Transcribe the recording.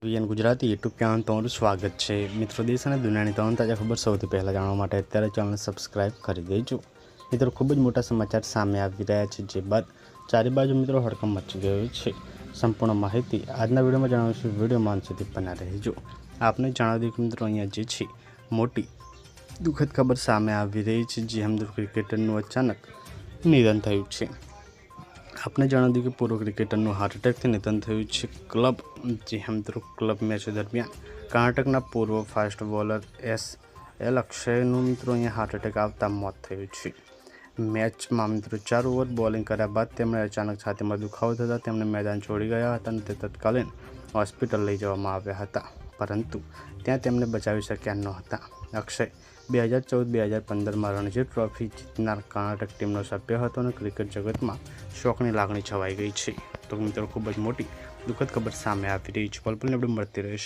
VN Gujarati YouTube channel તમારું સ્વાગત છે। મિત્રો, દેશ અને દુનિયાની તમામ તાજા ખબર સૌથી પહેલાં જાણવા માટે અત્યારે ચેનલ સબસ્ક્રાઇબ કરી દેજો। મિત્રો, ખૂબ જ મોટા સમાચાર સામે આવી રહ્યા છે, જે બાદ ચારે બાજુ મિત્રો હડકંપ મચી ગયો છે। સંપૂર્ણ માહિતી આજના વિડીયોમાં જણાવીશું। વિડીયોમાં અંત સુધી બન્યા રહેજો। આપને જણાવી દઈએ કે મિત્રો, અહીંયા જે છે મોટી દુઃખદ ખબર સામે આવી રહી છે, જે અમદાવાદ ક્રિકેટરનું અચાનક નિધન થયું છે। आपने जाना दी कि पूर्व क्रिकेटर हार्ट एटेक थी निधन थयुं छे। क्लब जी मित्रों, क्लब मैच दरमियान कर्नाटकना पूर्व फास्ट बॉलर एस.एल. अक्षयનું मित्रों अहीं हार्ट एटेक आवता मौत थयुं छे। मैच में मित्रों 4 ओवर बॉलिंग कर्या बाद तेमणे अचानक छातीमां दुखावो थता तेमणे मैदान छोड़ी गया हता अने तत्कालीन होस्पिटल लई जवामां आव्या हता, परंतु त्यां तेमणे बचावी शक्या नहोता। अक्षय 2014-2015 में रणजी ट्रॉफी जीतनार कर्नाटक टीमनो सभ्य हतो अने क्रिकेट जगत में शोकनी लागणी छवाई गई है। तो मित्रों, खूब ज मोटी दुखद खबर सामे आवी रही है। पल पलनी अपडेट मळती रहेशे।